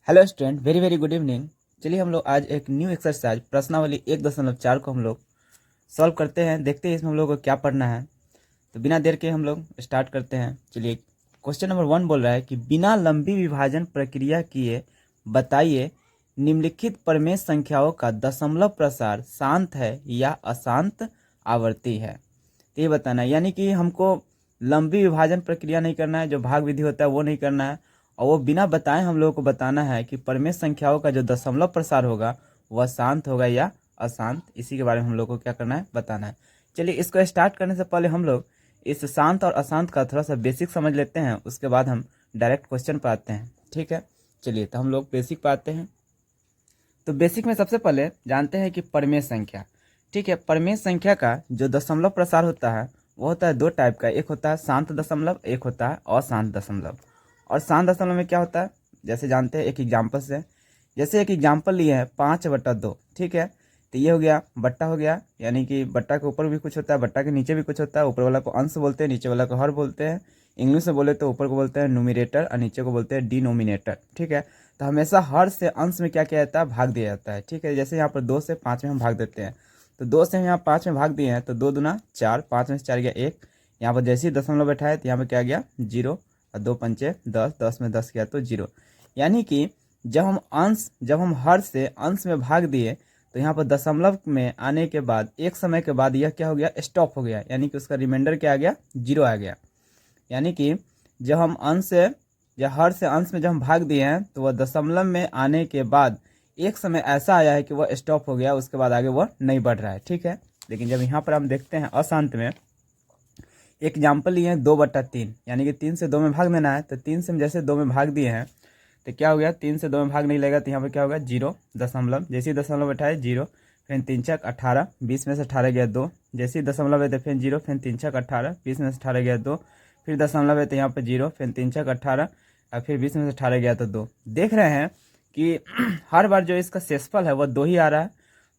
Hello student, very very good evening. चलिए हम लोग आज एक न्यू एक्सरसाइज प्रश्नावली 1.4 को हम लोग सॉल्व करते हैं। देखते हैं इसमें हम लोग को क्या पढ़ना है। तो बिना देर के हम लोग स्टार्ट करते हैं। चलिए, क्वेश्चन नंबर 1 बोल रहा है कि बिना लंबी विभाजन प्रक्रिया किए बताइए निम्नलिखित प्रमेय संख्याओं का दशमलव प्रसार शांत है या अशांत आवर्ती है। तो ये बताना है, यानी कि हमको लंबी विभाजन प्रक्रिया नहीं करना है, जो भाग विधि होता है वो नहीं करना है, और वो बिना बताए हम लोगों को बताना है कि प्रमेय संख्याओं का जो दशमलव प्रसार होगा वह शांत होगा या अशांत। इसी के बारे में हम लोग को क्या करना है, बताना है। चलिए, इसको स्टार्ट करने से पहले हम लोग इस शांत और अशांत का थोड़ा सा बेसिक समझ लेते हैं, उसके बाद हम डायरेक्ट क्वेश्चन पर आते हैं। ठीक है, चलिए तो हम लोग बेसिक पर आते हैं। तो बेसिक में सबसे पहले जानते हैं कि प्रमेय संख्या। ठीक है, प्रमेय संख्या का जो दशमलव प्रसार होता है वो होता है दो टाइप का, एक होता है शांत दशमलव, एक होता है अशांत दशमलव। और शांत दशमलव में क्या होता है, जैसे जानते हैं एक एग्जाम्पल से। जैसे एक एग्जाम्पल लिए हैं 5/2। ठीक है, तो ये हो गया बट्टा हो गया, यानी कि बट्टा के ऊपर भी कुछ होता है, बट्टा के नीचे भी कुछ होता है। ऊपर वाला को अंश बोलते हैं, नीचे वाला को हर बोलते हैं। इंग्लिश में बोले तो ऊपर को बोलते हैं न्यूमिरेटर और नीचे को बोलते हैं डिनोमिनेटर। ठीक है, तो हमेशा हर से अंश में क्या किया जाता है, भाग दिया जाता है। ठीक है, जैसे यहाँ पर 2 से 5 में हम भाग देते हैं, तो 2 से हम यहाँ 5 में भाग दिए हैं, तो 2 दूना 4, 5 में से 4 गया 1। यहाँ पर जैसे ही दशमलव बैठा है तो यहाँ पर क्या गया 0, और 2 पंचे 10, 10 में 10 गया तो 0। यानी कि जब हम हर से अंश में भाग दिए तो यहाँ पर दशमलव में आने के बाद एक समय के बाद यह क्या हो गया, स्टॉप हो गया, यानी कि उसका रिमाइंडर क्या आ गया, 0 आ गया। यानी कि जब हम अंश से या हर से अंश में जब हम भाग दिए हैं तो वह दशमलव में आने के बाद एक समय ऐसा आया है कि वह स्टॉप हो गया, उसके बाद आगे वह नहीं बढ़ रहा है। ठीक है, लेकिन जब यहाँ पर हम देखते हैं अशांत में, एग्जाम्पल लिए हैं 2/3, यानी कि 3 से 2 में भाग देना है। तो 3 से हम जैसे 2 में भाग दिए हैं तो क्या हो गया, 3 से 2 में भाग नहीं लगेगा, तो यहाँ पर क्या होगा 0 दशमलव। जैसे ही दशमलव बैठा है 0, फिर 3 छक 18, 20 में से 18 गया 2। जैसे ही दशमलव है तो फिर 0, फिर 3 छक 18, 20 में से 18 गया 2। फिर दशमलव है तो यहाँ पर 0, फिर 3 छक 18, और फिर 20 में से 18 गया तो 2। देख रहे हैं कि हर बार जो इसका शेषफल है वह 2 ही आ रहा है,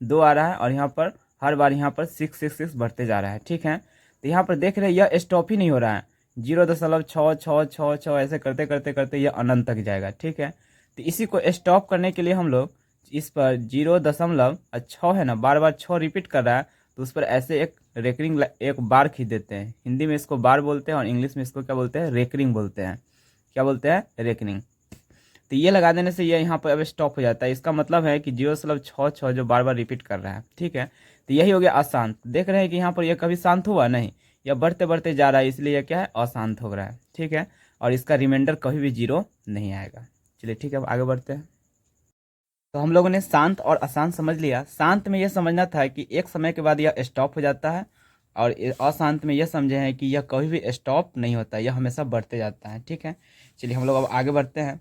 2 आ रहा है, और यहाँ पर हर बार यहाँ पर 6 6 6 बढ़ते जा रहा है। ठीक है, तो यहाँ पर देख रहे हैं यह स्टॉप ही नहीं हो रहा है, 0.66666 ऐसे करते करते करते यह अनंत तक जाएगा। ठीक है, तो इसी को स्टॉप करने के लिए हम लोग इस पर 0.6 है ना, बार बार 6 रिपीट कर रहा है, तो उस पर ऐसे एक रेकरिंग एक बार खींच देते हैं। हिंदी में इसको बार बोलते हैं और इंग्लिश में इसको क्या बोलते हैं, रेकरिंग बोलते हैं। क्या बोलते हैं, रेकरिंग। तो ये लगा देने से ये यहाँ पर अब स्टॉप हो जाता है। इसका मतलब है कि 0.66 जो बार बार रिपीट कर रहा है। ठीक है, तो यही हो गया अशांत। देख रहे हैं कि यहाँ पर यह कभी शांत हुआ नहीं, यह बढ़ते बढ़ते जा रहा है, इसलिए यह क्या है, अशांत हो रहा है। ठीक है, और इसका रिमाइंडर कभी भी 0 नहीं आएगा। चलिए ठीक है, अब आगे बढ़ते हैं। तो हम लोगों ने शांत और अशांत समझ लिया। शांत में यह समझना था कि एक समय के बाद यह स्टॉप हो जाता है, और अशांत में यह समझे हैं कि यह कभी भी स्टॉप नहीं होता, यह हमेशा बढ़ते जाता है। ठीक है, चलिए हम लोग अब आगे बढ़ते हैं।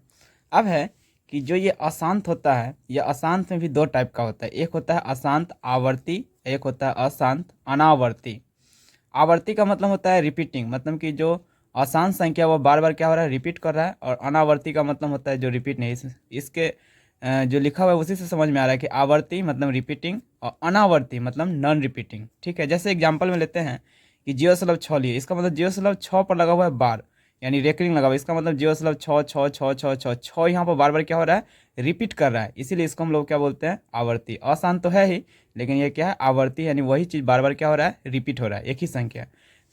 अब है कि जो ये अशांत होता है, यह अशांत में भी दो टाइप का होता है। एक होता है अशांत आवर्ती, एक होता है अशांत अनावर्ती। आवर्ती का मतलब होता है रिपीटिंग, मतलब कि जो अशांत संख्या वो बार बार क्या हो रहा है, रिपीट कर रहा है। और अनावर्ती का मतलब होता है जो रिपीट नहीं। इसके जो लिखा हुआ है उसी से समझ में आ रहा है कि आवर्ती मतलब रिपीटिंग और अनावर्ती मतलब नॉन रिपीटिंग। ठीक है, जैसे एग्जाम्पल में लेते हैं कि 0.6 लिए, इसका मतलब 0.6 पर लगा हुआ है बार, यानी रेकरिंग लगा हुआ है। इसका मतलब 0.66666 यहाँ पर बार बार क्या हो रहा है, रिपीट कर रहा है, इसीलिए इसको हम लोग क्या बोलते हैं, आवर्ती। अशांत तो है ही, लेकिन ये क्या है, आवर्ती, यानी वही चीज़ बार बार क्या हो रहा है, रिपीट हो रहा है, एक ही संख्या।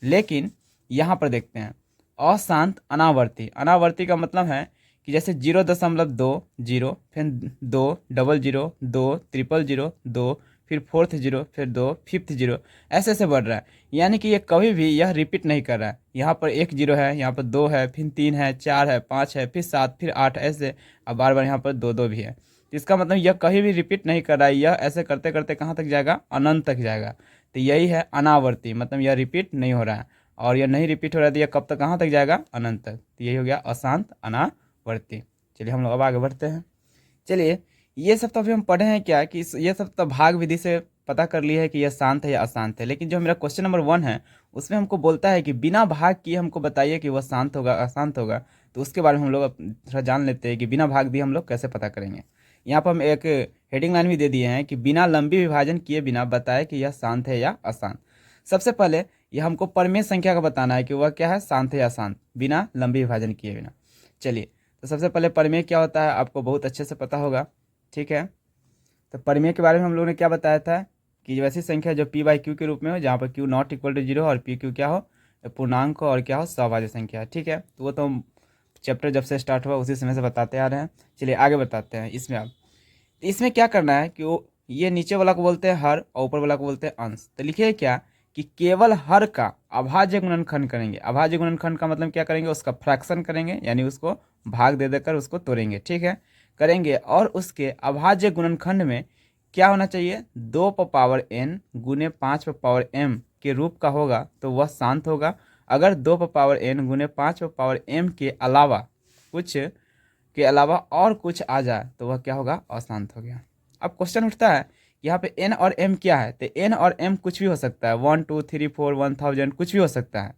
लेकिन यहाँ पर देखते हैं अशांत अनावर्ती। अनावर्ती का मतलब है कि जैसे 0.2 फिर 2 00 2 000 2, फिर 4th 0, फिर 2 5th 0, ऐसे ऐसे बढ़ रहा है। यानी कि ये कभी भी यह रिपीट नहीं कर रहा है। यहाँ पर 1 0 है, यहाँ पर 2 है, फिर 3 है, 4 है, 5 है, फिर 7, फिर 8, ऐसे। अब बार बार यहाँ पर 2 2 भी है, तो इसका मतलब यह कहीं भी रिपीट नहीं कर रहा है। यह ऐसे करते करते कहाँ तक जाएगा, अनंत तक जाएगा। तो यही है अनावर्ती, मतलब यह रिपीट नहीं हो रहा है, और यह नहीं रिपीट हो रहा है तो यह कब तक, कहाँ तक जाएगा, अनंत तक। तो यही हो गया अशांत अनावर्ती। चलिए हम लोग अब आगे बढ़ते हैं। चलिए, ये सब तो अभी हम पढ़े हैं क्या कि ये सब तो भाग विधि से पता कर लिया है कि यह शांत है या अशांत है। लेकिन जो मेरा क्वेश्चन नंबर 1 है उसमें हमको बोलता है कि बिना भाग किए हमको बताइए कि वह शांत होगा अशांत होगा। तो उसके बारे में हम लोग अब थोड़ा जान लेते हैं कि बिना भाग दिए हम लोग कैसे पता करेंगे। यहाँ पर हम एक हेडिंग लाइन भी दे दिए हैं कि बिना लंबी विभाजन किए बिना बताए कि यह शांत है या अशांत। सबसे पहले यह हमको परमेय संख्या का बताना है कि वह क्या है, शांत है या अशांत, बिना लंबी विभाजन किए बिना। चलिए, तो सबसे पहले परिमेय क्या होता है आपको बहुत अच्छे से पता होगा, ठीक है। तो परिमेय के बारे में हम लोगों ने क्या बताया था कि वैसी संख्या जो p बाई क्यू के रूप में हो, जहाँ पर q नॉट इक्वल टू 0 और p क्यू क्या हो, पूर्णांक हो और क्या हो, सभाज्य संख्या, ठीक है। तो वो तो हम चैप्टर जब से स्टार्ट हुआ उसी समय से बताते आ रहे हैं। चलिए आगे बताते हैं इसमें। अब इसमें क्या करना है कि वो ये नीचे वाला को बोलते हैं हर और ऊपर वाला को बोलते हैं अंश। तो लिखिए क्या कि केवल हर का अभाज्य गुणनखंड करेंगे। अभाज्य गुणनखंड का मतलब क्या करेंगे, उसका फ्रैक्शन करेंगे, यानी उसको भाग दे देकर उसको तोड़ेंगे, ठीक है, करेंगे। और उसके अभाज्य गुणनखंड में क्या होना चाहिए, 2 गुने 5 के रूप का होगा तो वह शांत होगा। अगर 2 गुने 5 के अलावा और कुछ आ जाए तो वह क्या होगा, अशांत हो गया। अब क्वेश्चन उठता है यहाँ पे n और m क्या है, तो n और m कुछ भी हो सकता है, 1 2 3 4 1000 कुछ भी हो सकता है।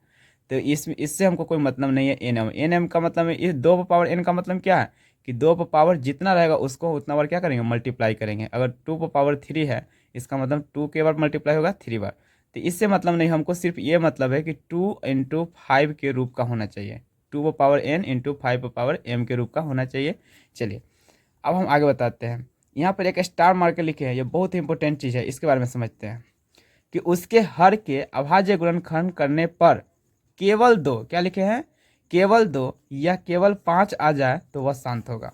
तो इससे हमको कोई मतलब नहीं है। एन एम का मतलब है, इस 2 का मतलब क्या है कि 2 जितना रहेगा उसको उतना बार क्या करेंगे, मल्टीप्लाई करेंगे। अगर 2 है इसका मतलब 2 के बार मल्टीप्लाई होगा 3 बार। तो इससे मतलब नहीं, हमको सिर्फ ये मतलब है कि 2 × 5 के रूप का होना चाहिए, 2n × 5 के रूप का होना चाहिए। चलिए अब हम आगे बताते हैं। यहाँ पर एक स्टार मार के लिखे हैं, ये बहुत ही इंपॉर्टेंट चीज़ है, इसके बारे में समझते हैं कि उसके हर के अभाज्य गुणनखंड करने पर केवल 2, क्या लिखे हैं, केवल 2 या केवल 5 आ जाए तो वह शांत होगा।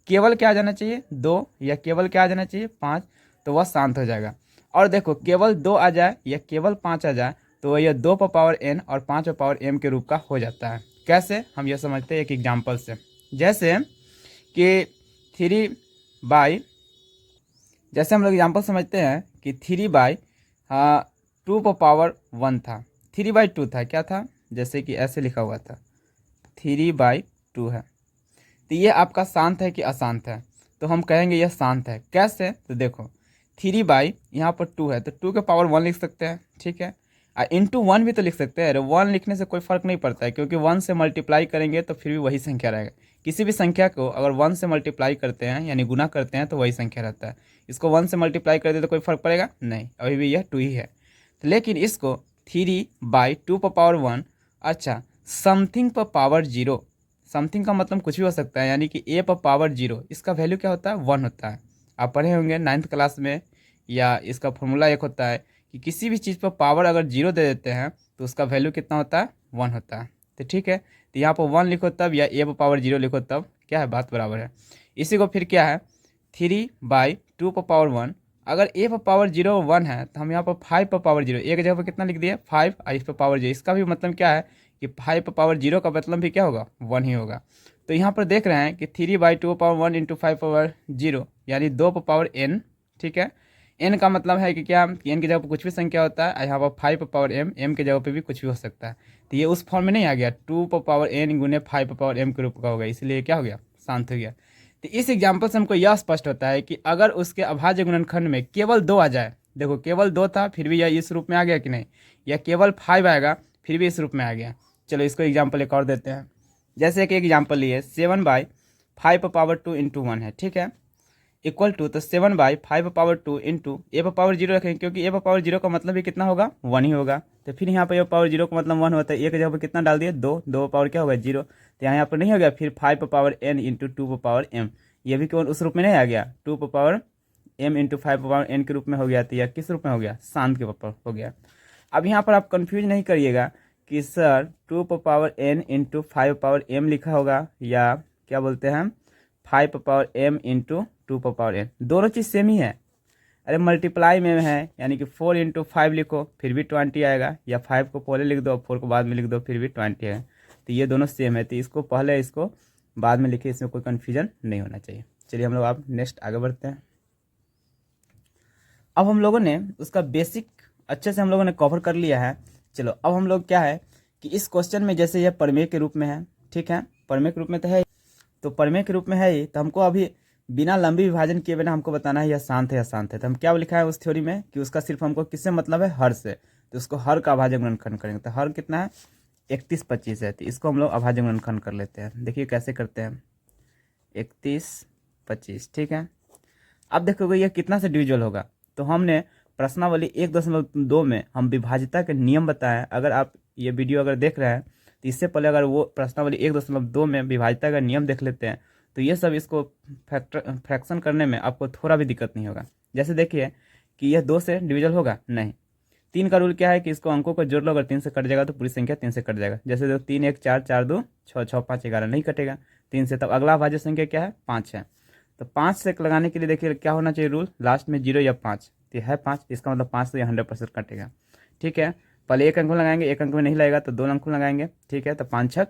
केवल क्या आ जाना चाहिए, 2 या केवल क्या आ जाना चाहिए, 5, तो वह शांत हो जाएगा। और देखो केवल 2 आ जाए या केवल 5 आ जाए तो यह 2n और 5m के रूप का हो जाता है। कैसे, हम यह समझते हैं एक एग्जाम्पल से। जैसे कि 3 बाई, जैसे हम लोग एग्जाम्पल समझते हैं कि 3/2 था, 3/2 था, क्या था, जैसे कि ऐसे लिखा हुआ था 3/2 है। तो ये आपका शांत है कि अशांत है, तो हम कहेंगे यह शांत है। कैसे, तो देखो 3 यहाँ पर 2 है तो 2 के पावर 1 लिख सकते हैं, ठीक है। इंटू 1 भी तो लिख सकते हैं। 1 लिखने से कोई फर्क नहीं पड़ता है, क्योंकि 1 से मल्टीप्लाई करेंगे तो फिर भी वही संख्या रहेगा। किसी भी संख्या को अगर 1 से मल्टीप्लाई करते हैं यानी गुना करते हैं तो वही संख्या रहता है। इसको 1 से मल्टीप्लाई कर दे तो कोई फर्क पड़ेगा नहीं, अभी भी यह 2 ही है। तो लेकिन इसको 3/2 अच्छा समथिंग पर पावर 0, समथिंग का मतलब कुछ भी हो सकता है, यानी कि a पर पावर 0, इसका वैल्यू क्या होता है, 1 होता है। आप पढ़े होंगे 9th क्लास में, या इसका फॉर्मूला एक होता है कि किसी भी चीज़ पर पावर अगर 0 दे देते हैं तो उसका वैल्यू कितना होता है, 1 होता है। तो ठीक है, तो यहाँ पर 1 लिखो तब, या a पर पावर 0 लिखो तब, क्या है, बात बराबर है। इसी को फिर क्या है, 3/2 अगर a पर पावर 0 1 है तो हम यहाँ पर 5 पर पावर 0, एक जगह पर कितना लिख दिए 5, और इस पर पावर 0, इसका भी मतलब क्या है कि 5 पर पावर 0 का मतलब भी क्या होगा, 1 ही होगा। तो यहाँ पर देख रहे हैं कि 3/2 × 5 पावर 0 यानी 2 पर पावर n, ठीक है। n का मतलब है कि क्या, कि n की जगह पर कुछ भी संख्या होता है, यहाँ पर 5 पर पावर m की जगह पर भी कुछ भी हो सकता है। तो ये उस फॉर्म में नहीं आ गया, 2 पर पावर n गुने 5 पर पावर m के रूप का होगा, इसलिए क्या हो गया, शांत हो गया। तो इस एग्जाम्पल से हमको यह स्पष्ट होता है कि अगर उसके अभाज्य गुणनखंड में केवल 2 आ जाए, देखो केवल 2 था फिर भी यह इस रूप में आ गया कि नहीं, या केवल 5 आएगा फिर भी इस रूप में आ गया। चलो इसको एग्जाम्पल एक और देते हैं। जैसे कि एग्जाम्पल लिए 7/5 पावर 2 × 1 है, ठीक है, इक्वल टू, तो 7/5 पावर 2 इंटू a पर पावर 0 रखेंगे, क्योंकि a पर पावर 0 का मतलब भी कितना होगा, 1 ही होगा। तो फिर यहाँ पर a पर पावर 0 का मतलब 1 होता है, एक जगह पर कितना डाल दिए, 2 पर पावर क्या होगा, 0। तो यहाँ पर नहीं हो गया, फिर 5 पर पावर n इंटू 2 पर पावर m, ये भी केवल उस रूप में नहीं आ गया, 2 पर पावर m इंटू 5 पर पावर n के रूप में हो गया। तो यह किस रूप में हो गया, शांत के ऊपर हो गया। अब यहाँ पर आप कन्फ्यूज नहीं करिएगा कि सर 2 पर पावर n इंटू 5 पर पावर m लिखा होगा, या क्या बोलते हैं 5 पर पावर m इंटू 2 पर पावर n, दोनों चीज़ सेम ही है। अरे मल्टीप्लाई में है, यानी कि 4 × 5 लिखो फिर भी 20 आएगा, या 5 को पहले लिख दो 4 को बाद में लिख दो फिर भी 20 है। तो ये दोनों सेम है, तो इसको पहले इसको बाद में लिखे, इसमें कोई कन्फ्यूजन नहीं होना चाहिए। चलिए हम लोग आप नेक्स्ट आगे बढ़ते हैं। अब हम लोगों ने उसका बेसिक अच्छे से हम लोगों ने कवर कर लिया है। चलो अब हम लोग क्या है कि इस क्वेश्चन में जैसे यह प्रमेय के रूप में है, ठीक है, प्रमेय के रूप में तो है, तो प्रमेय के रूप में है ही, तो हमको अभी बिना लंबी विभाजन किए बिना हमको बताना है यह शांत है या शांत है। तो हम क्या लिखा है उस थ्योरी में कि उसका सिर्फ हमको किससे मतलब है, हर से। तो उसको हर का अभाज्य गुणनखंड करेंगे, तो हर कितना है 31 25 है, तो इसको हम लोग अभाज्य गुणनखंड कर लेते हैं। देखिए कैसे करते हैं, 31 25, ठीक है। अब देखोगे यह कितना से डिविजल होगा, तो हमने प्रश्नावली 1.2 में हम विभाज्यता के नियम बताए। अगर आप ये वीडियो अगर देख रहे हैं तो इससे पहले अगर वो प्रश्नावली 1.2 में विभाज्यता का नियम देख लेते हैं तो ये सब इसको फ्रैक्शन करने में आपको थोड़ा भी दिक्कत नहीं होगा। जैसे देखिए कि यह 2 से डिविजल होगा नहीं। 3 का रूल क्या है कि इसको अंकों को जोड़ लो, अगर 3 से कट जाएगा तो पूरी संख्या 3 से कट जाएगा। जैसे देखो 3 1 4 4 2 6 6 5 11 नहीं कटेगा 3 से। तब अगला अभाज्य संख्या क्या है 5 है। तो 5 से लगाने के लिए देखिए क्या होना चाहिए रूल, लास्ट में 0 या 5, तो है 5, इसका मतलब 5 से 100% कटेगा। ठीक है, पहले एक अंक में लगाएंगे, एक अंक में नहीं लगेगा तो 2 अंक में लगाएंगे। ठीक है, तो 5 6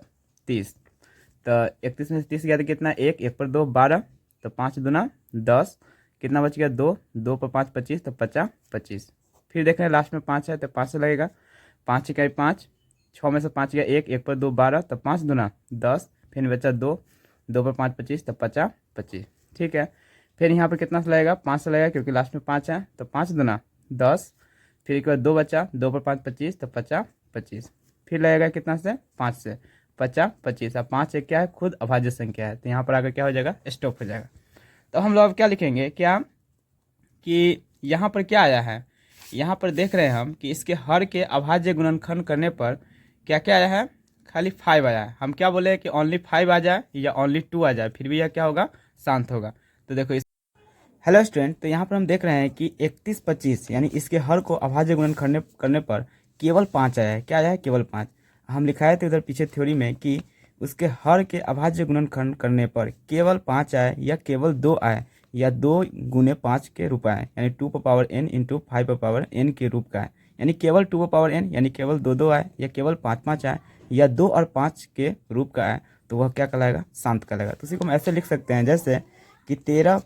30, तो 31 में से 30 गया तो कितना 1 1 पर 2 12, तो 5 दूना 10, कितना बच गया 2 2 पर 5 25, तो 50 25। फिर देख रहे हैं लास्ट में 5 है तो 5 से लगेगा, 5 इकाई 5, 6 में से 5 गया 1 1 पर 2 12, तो 5 दूना 10, फिर बचा 2 2 पर 5 25, तो 50 25। ठीक है, फिर यहाँ पर कितना से लगेगा 5 से लगेगा क्योंकि लास्ट में 5 है, तो 5 दूना 10, फिर एक बार 2 बचा 2 पर 5 25, तो 50 25। फिर लगेगा कितना से 5 से 50 25। अब 5 एक क्या है खुद अभाज्य संख्या है, तो यहाँ पर आकर क्या हो जाएगा स्टॉप हो जाएगा। तो हम लोग अब क्या लिखेंगे क्या कि यहाँ पर क्या आया है, यहाँ पर देख रहे हैं हम कि इसके हर के अभाज्य गुणनखंड करने पर क्या क्या आया है, खाली 5 आया है। हम क्या बोले कि ओनली 5 आ जाए या ओनली 2 आ जाए फिर भी यह क्या होगा शांत होगा। तो देखो इस हेलो स्टूडेंट, तो यहाँ पर हम देख रहे हैं कि 31 25 यानी इसके हर को अभाज्य गुणन करने पर केवल 5 आया है। क्या आया है केवल 5। हम लिखाए थे उधर पीछे थ्योरी में कि उसके हर के अभाज्य गुणनखंड करने पर केवल 5 आए या केवल 2 आए या 2 गुने 5 के रूप आए, यानी 2 पर पावर n इंटू 5 पर पावर n के रूप का है। यानी केवल 2 पर पावर n यानी केवल 2 2 आए या केवल 5 5 आए या 2 और 5 के रूप का आए तो वह क्या कहलाएगा शांत कहलाएगा। तो उसी को हम ऐसे लिख सकते हैं जैसे कि 13/5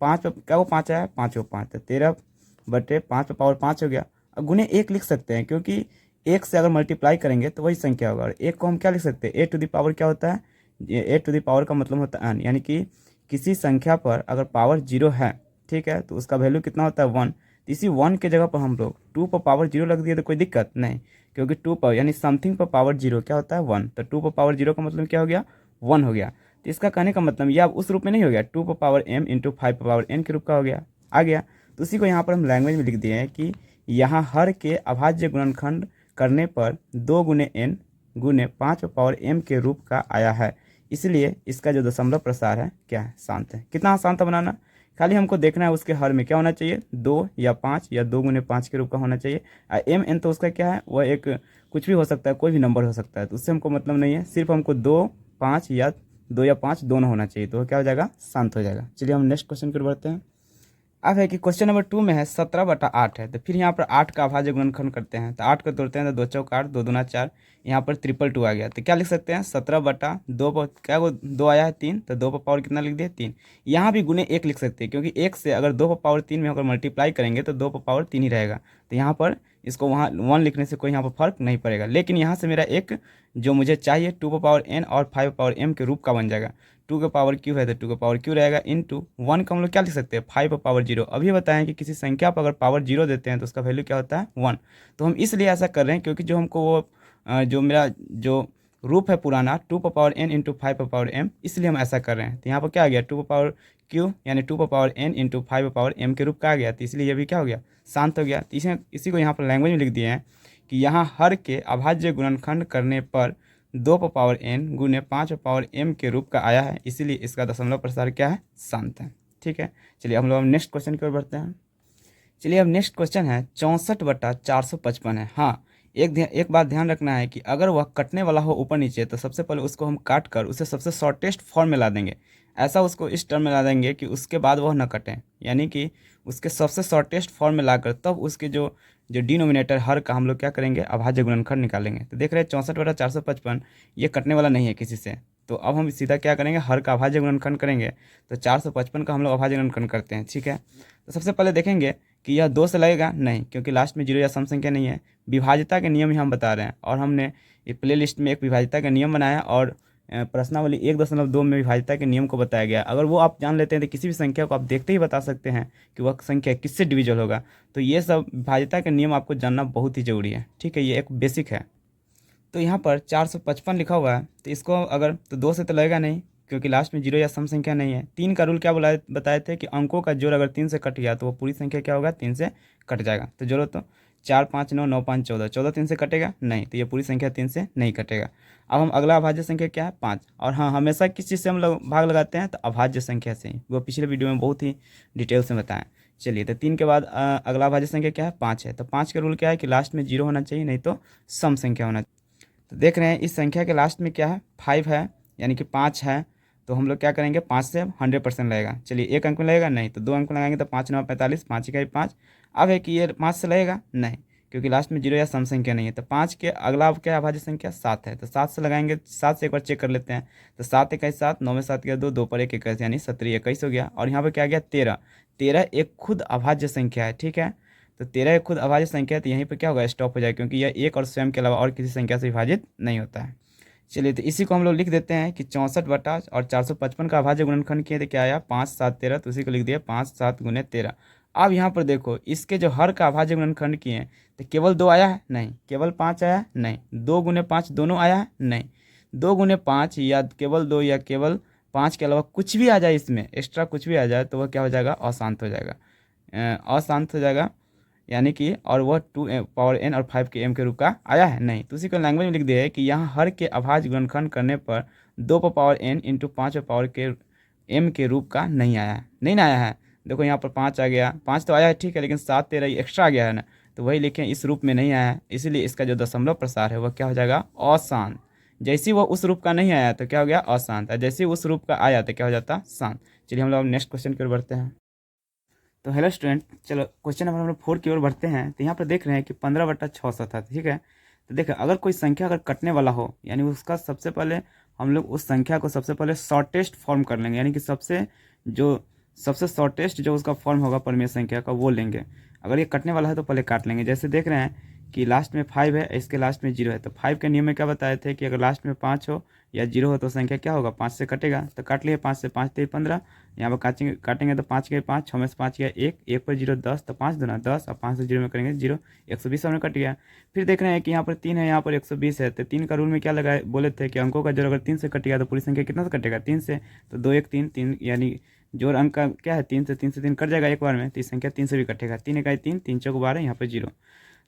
पर क्या वो 5 आया 5 वो 5, तो 13/5 पर पावर 5 हो गया। अब गुने 1 लिख सकते हैं क्योंकि 1 से अगर मल्टीप्लाई करेंगे तो वही संख्या होगा। और 1 को हम क्या लिख सकते हैं ए टू द पावर क्या होता है, ए टू द पावर का मतलब होता है n, यानी कि किसी संख्या पर अगर पावर 0 है ठीक है तो उसका वैल्यू कितना होता है 1। तो इसी 1 के जगह पर हम लोग 2 पर पावर 0 लग दिए तो कोई दिक्कत नहीं, क्योंकि 2 पर यानी समथिंग पर पावर 0 क्या होता है 1, तो 2 पर पावर 0 का मतलब क्या हो गया 1 हो गया। तो इसका कहने का मतलब यह अब उस रूप में नहीं हो गया, 2 पर पावर m इंटू 5 पर पावर n के रूप का हो गया आ गया। तो उसी को यहाँ पर हम लैंग्वेज में लिख दिए हैं कि यहाँ हर के अभाज्य गुणनखंड करने पर 2 गुने n गुने 5 पर पावर m के रूप का आया है, इसलिए इसका जो दशमलव प्रसार है क्या है शांत है। कितना शांत बनाना, खाली हमको देखना है उसके हर में क्या होना चाहिए 2 या 5 या 2 गुने 5 के रूप का होना चाहिए। एम एन तो उसका क्या है वह एक कुछ भी हो सकता है, कोई भी नंबर हो सकता है, तो उससे हमको मतलब नहीं है, सिर्फ हमको 2 5 या 2 या 5 दोनों होना चाहिए तो क्या हो जाएगा शांत हो जाएगा। चलिए हम नेक्स्ट क्वेश्चन की ओर बढ़ते हैं। अब है कि क्वेश्चन नंबर 2 में है 17/8 है, तो फिर यहाँ पर 8 का अभाज्य गुणनखंड करते हैं, तो 8 को तोड़ते हैं तो 2 चौक 8 2 दूना 4, यहाँ पर 2 आ गया। तो क्या लिख सकते हैं 17/2 पर क्या वो 2 आया है 3, तो 2 पर पावर कितना लिख दिया 3। यहाँ भी गुने 1 लिख सकते हैं क्योंकि 1 से अगर 2 पर पावर 3 में अगर मल्टीप्लाई करेंगे तो 2 पर पावर 3 ही रहेगा, तो यहाँ पर इसको वहाँ 1 लिखने से कोई यहाँ पर फर्क नहीं पड़ेगा। लेकिन यहाँ से मेरा एक जो मुझे चाहिए 2 पर पावर n और 5 पर पावर m के रूप का बन जाएगा। 2 का पावर क्यू है तो 2 का पावर क्यू रहेगा इंटू 1 का हम लोग क्या लिख सकते हैं 5 पर पावर 0। अभी बताएं कि किसी संख्या पर अगर पावर 0 देते हैं तो उसका वैल्यू क्या होता है 1। तो हम इसलिए ऐसा कर रहे हैं क्योंकि जो हमको वो जो मेरा जो रूप है पुराना 2 पर पावर n इंटू 5 पर पावर m, इसलिए हम ऐसा कर रहे हैं। तो यहाँ पर क्या आ गया 2 पर पावर क्यू यानी 2 पर पावर n इंटू 5 पर पावर m के रूप का आ गया, तो इसलिए ये भी क्या हो गया शांत हो गया। तो इसी को यहाँ पर लैंग्वेज में लिख दिए हैं कि यहाँ हर के अभाज्य गुणनखंड करने पर 2 पर पावर n गुने 5 पर पावर m के रूप का आया है, इसीलिए इसका दशमलव प्रसार क्या है शांत है। ठीक है, चलिए हम लोग नेक्स्ट क्वेश्चन की ओर बढ़ते हैं। चलिए अब नेक्स्ट क्वेश्चन है 64/455 है। हाँ, एक बात ध्यान रखना है कि अगर वह कटने वाला हो ऊपर नीचे तो सबसे पहले उसको हम काट कर उसे सबसे शॉर्टेस्ट फॉर्म में ला देंगे, ऐसा उसको इस टर्म में ला देंगे कि उसके बाद वह न कटे, यानी कि उसके सबसे शॉर्टेस्ट फॉर्म में लाकर तब उसके जो जो डिनोमिनेटर हर का हम लोग क्या करेंगे अभाज्य गुणनखंड निकालेंगे। तो देख रहे हैं 64/455 ये कटने वाला नहीं है किसी से, तो अब हम सीधा क्या करेंगे हर का अभाज्य गुणनखंड करेंगे। तो 455 का हम लोग अभाज्य गुणनखंड करते हैं। ठीक है, तो सबसे पहले देखेंगे कि यह 2 से लगेगा नहीं क्योंकि लास्ट में 0 या सम संख्या नहीं है। विभाज्यता के नियम ही हम बता रहे हैं और हमने ये प्ले लिस्ट में एक विभाज्यता का नियम बनाया और प्रश्नावली 1.2 में विभाज्यता के नियम को बताया गया। अगर वो आप जान लेते हैं तो किसी भी संख्या को आप देखते ही बता सकते हैं कि वह संख्या किससे डिविजल होगा। तो ये सब विभाज्यता के नियम आपको जानना बहुत ही ज़रूरी है। ठीक है, ये एक बेसिक है। तो यहाँ पर 455 लिखा हुआ है, तो इसको अगर तो 2 से तो लगेगा नहीं क्योंकि लास्ट में 0 या सम संख्या नहीं है। 3 का रूल क्या बताए थे कि अंकों का जोड़ अगर 3 से कट गया तो वो पूरी संख्या क्या होगा 3 से कट जाएगा। तो जोड़ो तो 4 5 9 9 5 14, 14 3 से कटेगा नहीं, तो ये पूरी संख्या 3 से नहीं कटेगा। अब हम अगला अभाज्य संख्या क्या है 5, और हाँ हमेशा किस चीज़ से हम लोग भाग लगाते हैं, तो अभाज्य संख्या से ही, वो पिछले वीडियो में बहुत ही डिटेल से बताएं। चलिए, तो 3 के बाद अगला अभाज्य संख्या क्या है 5 है, तो 5 का रूल क्या है कि लास्ट में 0 होना चाहिए, नहीं तो सम संख्या होना चाहिए। तो देख रहे हैं इस संख्या के लास्ट में क्या है 5 है, यानी कि 5 है, तो हम लोग क्या करेंगे 5 से 100% लगेगा। चलिए, 1 अंक में लगेगा नहीं, तो 2 अंक में लगाएंगे तो 5 9 45, 5 का 5। अब है कि ये 5 से लगेगा नहीं, क्योंकि लास्ट में 0 या सम संख्या नहीं है। तो 5 के अगला क्या अभाज्य संख्या 7 है, तो 7 से लगाएंगे, 7 से एक बार चेक कर लेते हैं। तो 7 21 7, 9 में 7 गया 2, 2 पर 1 21, यानी 17 21 हो गया। और यहाँ पर क्या गया 13, 13 एक खुद अभाज्य संख्या है, ठीक है। तो 13 एक खुद अभाज्य संख्या है, तो यहीं पर क्या होगा स्टॉप हो जाएगा, क्योंकि यह एक और स्वयं के अलावा और किसी संख्या से विभाजित नहीं होता है। चलिए, तो इसी को हम लोग लिख देते हैं कि 64 बटा और 455 का अभाज्य गुणनखंड किए तो क्या आया 5 7 13, तो उसी को लिख दिया 5 7 गुने 13। अब यहाँ पर देखो इसके जो हर का अभाज्य गुणनखंड किए हैं, तो केवल 2 आया है नहीं, केवल 5 आया है नहीं, 2 गुने 5 दोनों आया है नहीं, 2 गुने 5 या केवल 2 या केवल 5 के अलावा कुछ भी आ जाए, इसमें एक्स्ट्रा कुछ भी आ जाए, तो वह क्या हो जाएगा अशांत हो जाएगा, अशांत हो जाएगा, यानी कि और वह 2 पावर n और 5 के m के रूप का आया है नहीं। तो उसी को लैंग्वेज में लिख दिया है कि यहाँ हर के अभाज्य गुणनखंड करने पर 2 पर पावर n इंटू 5 पर पावर के m के रूप का नहीं आया है, नहीं ना आया है। देखो यहाँ पर 5 आ गया, 5 तो आया है ठीक है, लेकिन 7 13 एक्स्ट्रा आ गया है ना, तो वही लिखें इस रूप में नहीं आया है, इसीलिए इसका जो दशमलव प्रसार है वह क्या हो जाएगा अशांत। जैसे वह उस रूप का नहीं आया तो क्या हो गया अशांत, और जैसे उस रूप का आया तो क्या हो जाता शांत। चलिए हम लोग नेक्स्ट क्वेश्चन की ओर बढ़ते हैं। तो हेलो स्टूडेंट, चलो क्वेश्चन नंबर हम लोग 4 की ओर बढ़ते हैं। तो यहाँ पर देख रहे हैं कि 15 बटा 6 था, ठीक है। तो देखिए अगर कोई संख्या अगर कटने वाला हो, यानी उसका सबसे पहले हम लोग उस संख्या को सबसे पहले शॉर्टेस्ट फॉर्म कर लेंगे, यानी कि सबसे शॉर्टेस्ट जो उसका फॉर्म होगा परिमेय संख्या का वो लेंगे। अगर ये कटने वाला है तो पहले काट लेंगे। जैसे देख रहे हैं कि लास्ट में 5 है, इसके लास्ट में 0 है, तो 5 के नियम में क्या बताए थे कि अगर लास्ट में 5 हो या 0 हो तो संख्या क्या होगा 5 से कटेगा। तो काट लिए 5 से, 5 3 15, यहाँ पर काटेंगे तो 5 के 5, 6 में से 5 गया 1, 1 पर 0 10, तो 5 दूना 10, और 5 से 0 में करेंगे 0, 120 में कट गया। फिर देख रहे हैं कि यहाँ पर 3 है, यहाँ पर 120 है, तो 3 का रूल में क्या लगाए बोले थे कि अंकों का जोड़ अगर 3 से कटेगा तो पूरी संख्या कितना से कटेगा 3 से, तो 2 1 3 3, यानी जोड़ अंक का क्या है 3 से, 3 से 3 कट जाएगा एक बार में, तो इस संख्या 3 से भी कटेगा, 3 इकाई 3, 3 चौक 12, यहाँ पर 0।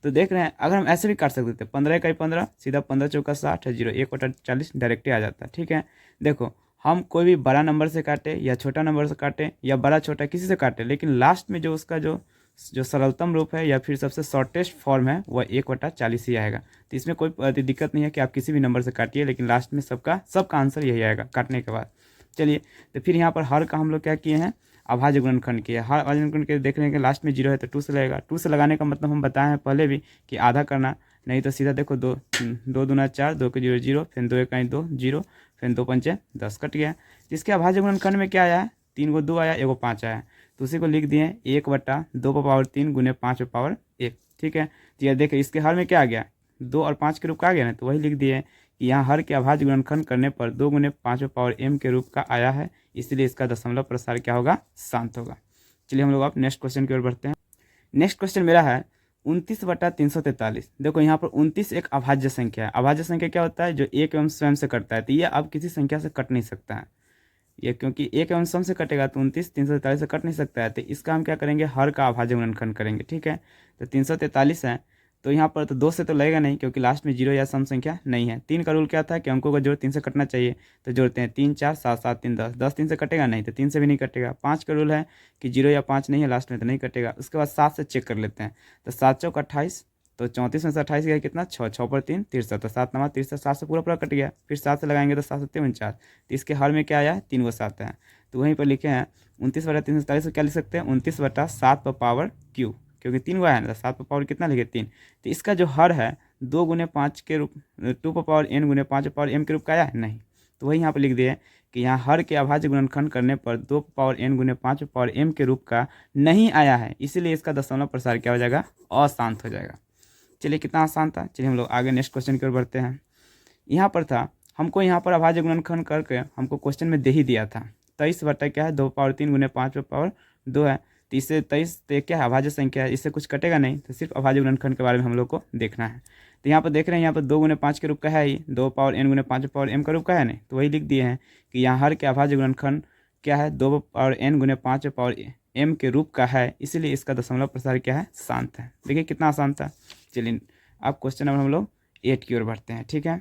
तो देख रहे हैं अगर हम ऐसे भी काट सकते थे 15 इकाई 15, सीधा 15 चौका 60 है, 0 1 बटा 40 डायरेक्ट ही आ जाता है, ठीक है। देखो हम कोई भी बड़ा नंबर से काटे या छोटा नंबर से काटे या बड़ा छोटा किसी से काटे, लेकिन लास्ट में जो उसका जो सरलतम रूप है या फिर सबसे शॉर्टेस्ट फॉर्म है वह 1 बटा 40 ही आएगा। तो इसमें कोई दिक्कत नहीं है कि आप किसी भी नंबर से काटिए, लेकिन लास्ट में सबका आंसर यही आएगा काटने के बाद। चलिए, तो फिर यहाँ पर हर का हम लोग क्या किए हैं अभाज्य गुणनखंड किया। हर अभाज्य गुणनखंड के देख रहे हैं कि लास्ट में 0 है तो 2 से लगेगा। 2 से लगाने का मतलब हम बताए हैं पहले भी कि आधा करना, नहीं तो सीधा देखो 2 2 दूना 4, 2 के 0 0, फिर 2 1 2 0, फिर 2 पंचे 10 कट गया। इसके अभाज्य गुणनखंड में क्या आया है 3 को 2 आया, 1 को 5 आया, तो उसी को लिख दिए 1 बटा 2 पर पावर 3 गुने 5 पर पावर 1, ठीक है। तो यह देखिए इसके हर में क्या आ गया 2 और 5 के रूप का आ गया ना, तो वही लिख दिए कि यहाँ हर के अभाज्य गुणनखंड करने पर 2 गुने 5 पर पावर m के रूप का आया है, इसलिए इसका दशमलव प्रसार क्या होगा शांत होगा। चलिए हम लोग आप नेक्स्ट क्वेश्चन की ओर बढ़ते हैं। नेक्स्ट क्वेश्चन मेरा है 29 बटा 343। देखो यहाँ पर 29 एक अभाज्य संख्या है। अभाज्य संख्या क्या होता है जो एक एवं स्वयं से कटता है, तो ये अब किसी संख्या से कट नहीं सकता है, ये क्योंकि एक एवं स्वयं से कटेगा तो 29 343 से कट नहीं सकता है, तो इसका हम क्या करेंगे हर का अभाज्य गुणनखंड करेंगे, ठीक है। तो 343 है, तो यहाँ पर तो 2 से तो लगेगा नहीं क्योंकि लास्ट में 0 या सम संख्या नहीं है। 3 का रूल क्या था कि अंकों का जोड़ 3 से कटना चाहिए, तो जोड़ते हैं 3 4 7 7 3 10, 10 3 से कटेगा नहीं, तो 3 से भी नहीं कटेगा। 5 का रूल है कि 0 या 5 नहीं है लास्ट में तो नहीं कटेगा। उसके बाद 7 से चेक कर लेते हैं, तो 7 चौक 28, तो 34 में से 28 गया कितना 6, 6 पर 3 63, तो 7 नवा 63, 7 से पूरा कट गया। फिर 7 से लगाएंगे तो 7 7 49, तो इसके हर में क्या आया है 3 व 7 है, तो वहीं पर लिखे हैं 29 बटा 343 को क्या लिख सकते हैं 29 बटा 7 पर पावर क्यू, क्योंकि 3 गो है ना, 7 पर पावर कितना लिखे 3, तो इसका जो हर है 2 गुने 5 के रूप 2 पर पावर n गुने 5 पर पावर m के रूप का आया है नहीं, तो वही यहाँ पर लिख दिए कि यहाँ हर के अभाज्य गुणनखंड करने पर 2 पर पावर n गुने 5 पर पावर m के रूप का नहीं आया है, इसीलिए इसका दशमलव प्रसार क्या हो जाएगा अशांत हो जाएगा। चलिए कितना आसान था। चलिए हम लोग आगे नेक्स्ट क्वेश्चन की ओर बढ़ते हैं। यहाँ पर था हमको यहाँ पर अभाज्य गुणनखंड करके हमको क्वेश्चन में दे ही दिया था 23 बटा क्या है 2 पावर 3 गुने 5 पर पावर 2 है, तो इससे 23 तो क्या है अभाज्य संख्या है, इससे कुछ कटेगा नहीं, तो सिर्फ अभाज्य गुणनखंड के बारे में हम लोग को देखना है। तो यहाँ पर देख रहे हैं यहाँ पर 2 गुने 5 के रूप का है ही, 2 पावर n गुने 5 पावर m का रूप का है नहीं, तो वही लिख दिए हैं कि यहाँ हर के अभाज्य गुणनखंड क्या है 2 पावर n गुने 5 पावर m के रूप का है, इसीलिए इसका दशमलव प्रसार क्या है शांत है। देखिए कितना आसान था। चलिए अब क्वेश्चन नंबर हम लोग 8 की ओर बढ़ते हैं, ठीक है।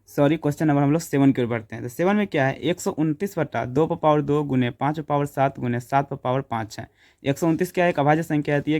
सॉरी, क्वेश्चन नंबर हम लोग 7 की ओर बढ़ते हैं। तो 7 में क्या है, 129/2 गुने 5/7 गुने 7/5 है। 129 क्या है, एक अभाज्य संख्या आती है,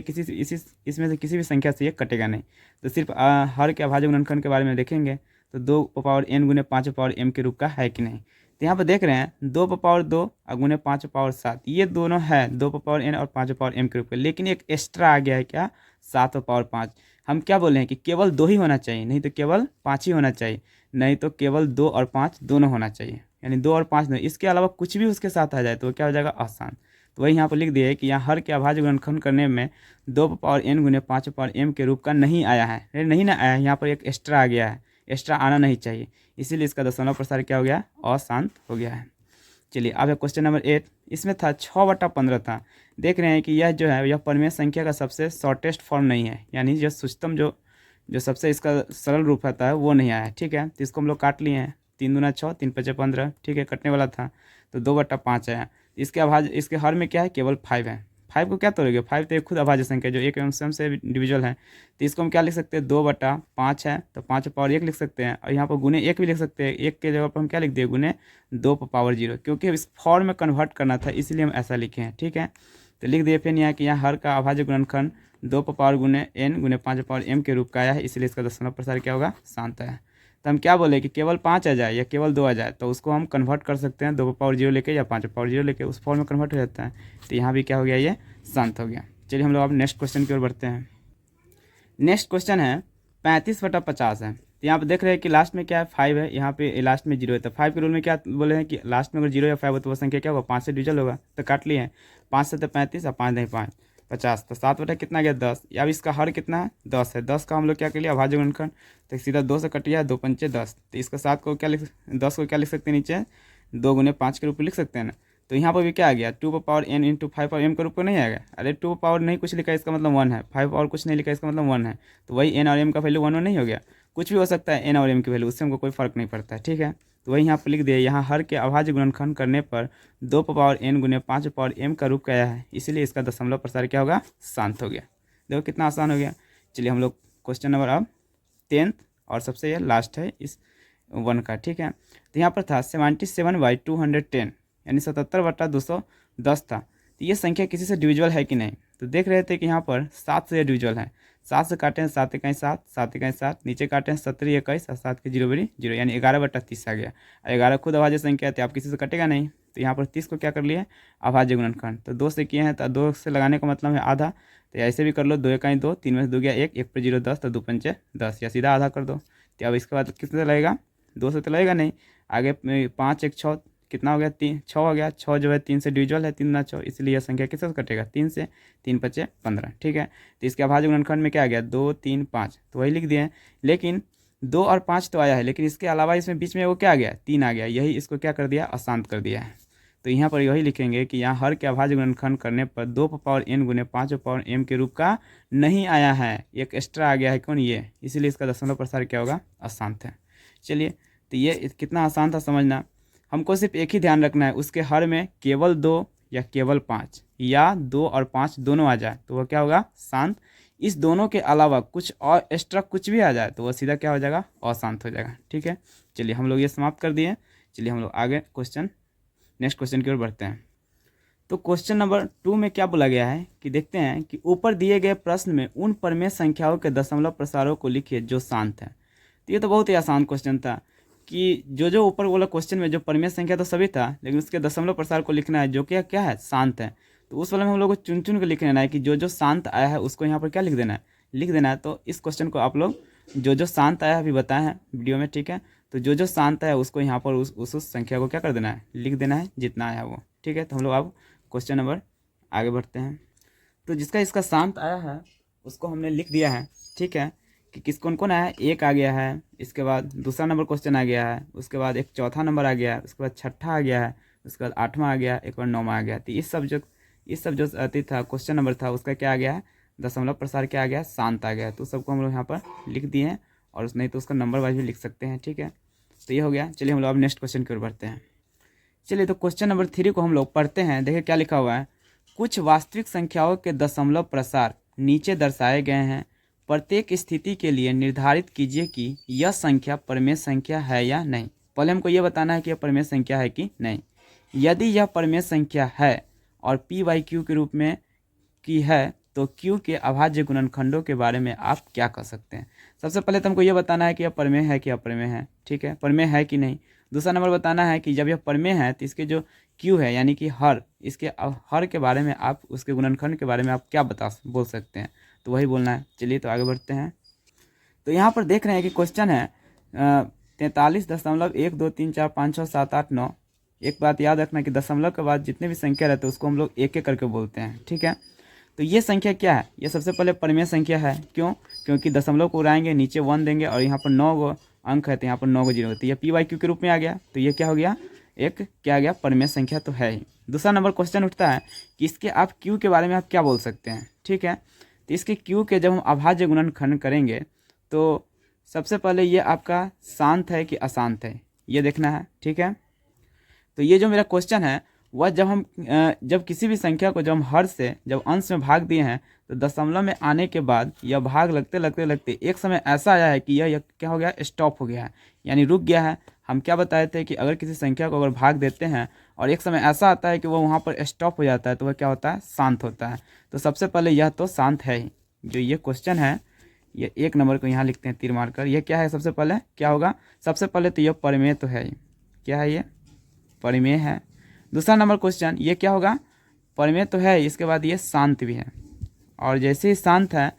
इसमें से किसी भी संख्या से ये कटेगा नहीं। तो सिर्फ हर के अभाज्य गुणनखंड के बारे में देखेंगे तो 2n गुने 5m के रूप का है कि नहीं। तो यहाँ पर देख रहे हैं 2/2 गुने 5/7, ये दोनों है 2n और 5m के रूप के, लेकिन एक एक्स्ट्रा आ गया है क्या, 7/5। हम क्या बोले हैं कि केवल 2 ही होना चाहिए, नहीं तो केवल 5 ही होना चाहिए, नहीं तो केवल 2 और 5 दोनों होना चाहिए, यानी 2 और 5 नहीं, इसके अलावा कुछ भी उसके साथ आ जाए तो क्या हो जाएगा, आसान। तो वही यहाँ पर लिख दिए कि यहाँ हर के अभाज्य गुणनखंड करने में 2n गुने 5m के रूप का नहीं आया है, नहीं ना आया है, यहाँ पर एक एक्स्ट्रा आ गया है, एक्स्ट्रा आना नहीं चाहिए, इसीलिए इसका दशमलव प्रसार क्या हो गया, अशांत हो गया है। चलिए अब है क्वेश्चन नंबर 8। इसमें था 6/15 था। देख रहे हैं कि यह जो है यह परिमेय संख्या का सबसे शॉर्टेस्ट फॉर्म नहीं है, यानी जो सूक्ष्मतम जो सबसे इसका सरल रूप रहता है वो नहीं आया है, ठीक है। तो इसको हम लोग काट लिए हैं, 3 दूना 6, 3 पचे 15, ठीक है, कटने वाला था तो 2/5 आया। इसके अभाज्य, इसके हर में क्या है, केवल 5 है। 5 को क्या तोड़ेंगे, 5 तो एक खुद अभाज्य संख्या जो एक एवं स्वयं से इंडिविजुअल है, तो इसको हम क्या लिख सकते हैं, 2/5 है तो 5/1 लिख सकते हैं, और यहाँ पर गुने 1 भी लिख सकते हैं, 1 के जगह पर हम क्या लिख दिए, गुने 2/0, क्योंकि इस फॉर्म में कन्वर्ट करना था इसलिए हम ऐसा लिखे हैं, ठीक है। तो लिख दिए फिर यहाँ कि यहाँ हर का अभाज्य गुणनखंड 2 गुने n गुने 5m के रूप का आया है, इसलिए इसका दशमलव प्रसार क्या होगा, शांत है। तो हम क्या बोले कि केवल 5 आ जाए या केवल 2 आ जाए, तो उसको हम कन्वर्ट कर सकते हैं 2/0 लेके या 5/0 लेके, उस फॉर्म में कन्वर्ट हो जाता है। तो यहाँ भी क्या हो गया, ये शांत हो गया। चलिए हम लोग अब नेक्स्ट क्वेश्चन की ओर बढ़ते हैं। नेक्स्ट क्वेश्चन है 35/50 है। तो यहाँ पे देख रहे हैं कि लास्ट में क्या है, 5 है, यहाँ पे लास्ट में 0 है। तो 5 के रूल में क्या बोले हैं कि लास्ट में अगर 0 या 5 हो तो वह संख्या क्या होगा, 5 से डिविजल होगा। तो काट लिए हैं, 5 से तो 35 और 5 नहीं 5 50, तो 7 कितना गया, 10। अब इसका हर कितना है, 10 है। 10 का हम लोग क्या कर लिया, अभाज्य गुणनखंड, तो सीधा 2 से कट गया, 2 पंचे 10। तो इसका 7 को क्या 10 को क्या लिख सकते हैं, नीचे 2 गुने 5 के रूप में लिख सकते हैं ना। तो यहाँ पर भी क्या आ गया, 2/n इंटू 5m के रूप में नहीं आएगा। अरे 2 पावर नहीं कुछ लिखा है इसका मतलब 1 है, 5 और कुछ नहीं लिखा है इसका मतलब 1 है, तो वही n और m का वैल्यू 1 नहीं हो गया। कुछ भी हो सकता है n और m की वैल्यू, उससे हमको कोई फर्क नहीं पड़ता है, ठीक है। तो वही यहाँ पर लिख दिया, यहाँ हर के अभाज्य गुणनखंड करने पर 2/n गुने 5/m का रूप आया है, इसीलिए इसका दशमलव प्रसार क्या होगा, शांत हो गया। देखो कितना आसान हो गया। चलिए हम लोग क्वेश्चन नंबर अब 10th और सबसे ये लास्ट है इस 1 का, ठीक है। तो यहाँ पर था 77/210, यानी 77/210 था। तो ये संख्या किसी से डिविजुअल है कि नहीं। तो देख रहे थे कि यहाँ पर 7 से डिविजुअल है, 7 से काटे हैं 7 इकाई 7, 7 इकाई 7, नीचे काटे हैं 17 21 और 7 के 0/0, यानी 11/30 आ गया। 11 खुद अभाज्य संख्या है, आप किसी से कटेगा नहीं। तो यहाँ पर 30 को क्या कर लिए, अभाज्य गुणनखंड, तो 2 से किए हैं, तो 2 से लगाने का मतलब है आधा, तो ऐसे भी कर लो, 2 इकाई 2, 3 में से 2 गया 1, 1 पर 0 10, तो 2 पंचे 10, या सीधा आधा कर दो। तो अब इसके बाद कितने लगेगा, 2 से तो लगेगा नहीं, आगे 5 1 6 कितना हो गया, 3 6 हो गया, 6 जो है 3 से डिविजुअल है, 3 ना 6, इसलिए यह संख्या किससे कटेगा, 3 से, 3 पचे 15, ठीक है। तो इसके अभाज्य गुणनखंड में क्या आ गया, 2 3 5, तो वही लिख दिए हैं। लेकिन 2 और 5 तो आया है, लेकिन इसके अलावा इसमें बीच में वो क्या आ गया, 3 आ गया, यही इसको क्या कर दिया, अशांत कर दिया है। तो यहाँ पर यही लिखेंगे कि यहाँ हर के अभाज्य गुणनखंड करने पर 2/n गुने 5/m के रूप का नहीं आया है, एक एक्स्ट्रा आ गया है, कौन, ये, इसीलिए इसका दशमलव प्रसार क्या होगा, अशांत है। चलिए, तो ये कितना आसान था समझना। हमको सिर्फ एक ही ध्यान रखना है, उसके हर में केवल 2 या केवल 5 या 2 और 5 दोनों आ जाए तो वह क्या होगा, शांत। इस दोनों के अलावा कुछ और एक्स्ट्रा कुछ भी आ जाए तो वह सीधा क्या हो जाएगा, अशांत हो जाएगा, ठीक है। चलिए हम लोग ये समाप्त कर दिए। चलिए हम लोग आगे नेक्स्ट क्वेश्चन की ओर बढ़ते हैं। तो क्वेश्चन नंबर 2 में क्या बोला गया है कि देखते हैं कि ऊपर दिए गए प्रश्न में उन परिमेय संख्याओं के दशमलव प्रसारों को लिखिए जो शांत है। तो ये तो बहुत ही आसान क्वेश्चन था कि जो ऊपर बोला क्वेश्चन में जो परिमेय संख्या तो सभी था, लेकिन उसके दशमलव प्रसार को लिखना है जो क्या है, शांत है। तो उस वाले में हम लोग को चुन चुन के लिख लेना है कि जो शांत आया है उसको यहाँ पर क्या लिख देना है। तो इस क्वेश्चन को आप लोग जो शांत आया है अभी बताए हैं वीडियो में, ठीक है। तो जो शांत है उसको यहाँ पर उस संख्या को क्या कर देना है, लिख देना है जितना आया वो, ठीक है। तो हम लोग अब क्वेश्चन नंबर आगे बढ़ते हैं। तो जिसका इसका शांत आया है उसको हमने लिख दिया है, ठीक है, कि कौन कौन आया है, 1 आ गया है, इसके बाद दूसरा नंबर क्वेश्चन आ गया है, उसके बाद एक चौथा नंबर आ गया है, उसके बाद छठा आ गया है, उसके बाद 8वां आ गया, एक बार 9वां आ गया। तो इस सब जो अति था क्वेश्चन नंबर था उसका क्या आ गया है, दशमलव प्रसार क्या आ गया, शांत आ गया। तो सबको हम लोग यहाँ पर लिख दिए हैं, और नहीं तो उसका नंबर वाइज भी लिख सकते हैं, ठीक है। तो ये हो गया। चलिए हम लोग अब नेक्स्ट क्वेश्चन की ओर बढ़ते हैं। चलिए तो क्वेश्चन नंबर 3 को हम लोग पढ़ते हैं। देखिए क्या लिखा हुआ है, कुछ वास्तविक संख्याओं के दशमलव प्रसार नीचे दर्शाए गए हैं, प्रत्येक स्थिति के लिए निर्धारित कीजिए कि यह संख्या परिमेय संख्या है या नहीं। पहले हमको ये बताना है कि यह परिमेय संख्या है कि नहीं। यदि यह परिमेय संख्या है और p बाई क्यू के रूप में की है तो q के अभाज्य गुणनखंडों के बारे में आप क्या कह सकते हैं। सबसे पहले तो हमको यह बताना है कि यह परिमेय है कि अपरिमेय है, ठीक है, परिमेय है कि नहीं। दूसरा नंबर बताना है कि जब यह परिमेय है तो इसके जो q है यानी कि हर, इसके हर के बारे में आप, उसके गुणनखंड के बारे में आप क्या बोल सकते हैं, तो वही बोलना है। चलिए तो आगे बढ़ते हैं। तो यहाँ पर देख रहे हैं कि क्वेश्चन है 43.123456789। एक बात याद रखना कि दशमलव के बाद जितने भी संख्या रहते हैं उसको हम लोग एक एक करके बोलते हैं, ठीक है। तो ये संख्या क्या है, ये सबसे पहले परिमेय संख्या है। क्यों? क्योंकि दशमलव को उड़ाएंगे, नीचे 1 देंगे और यहाँ पर 9 गो अंक है तो यहाँ पर 9 गो जीरो होती है। ये p/q के रूप में आ गया, तो ये क्या हो गया, एक क्या आ गया, परिमेय संख्या तो है ही। दूसरा नंबर क्वेश्चन उठता है कि इसके आप q के बारे में आप क्या बोल सकते हैं, ठीक है। तो इसके q के जब हम अभाज्य गुणनखंड करेंगे तो सबसे पहले ये आपका शांत है कि अशांत है, ये देखना है, ठीक है। तो ये जो मेरा क्वेश्चन है वह जब किसी भी संख्या को जब हम हर से जब अंश में भाग दिए हैं तो दशमलव में आने के बाद यह भाग लगते एक समय ऐसा आया है कि यह क्या हो गया, स्टॉप हो गया है, यानी रुक गया है। हम क्या बताए थे कि अगर किसी संख्या को अगर भाग देते हैं और एक समय ऐसा आता है कि वह वहाँ पर स्टॉप हो जाता है तो वह क्या होता है, शांत होता है। तो सबसे पहले यह तो शांत है ही। जो ये क्वेश्चन है, ये 1 नंबर को यहाँ लिखते हैं तीर मारकर, यह क्या है, सबसे पहले क्या होगा, सबसे पहले तो यह परिमेय तो है ही। क्या है, ये परिमेय है। दूसरा नंबर क्वेश्चन, ये क्या होगा, परिमेय तो है, इसके बाद ये शांत भी है। और जैसे ही शांत है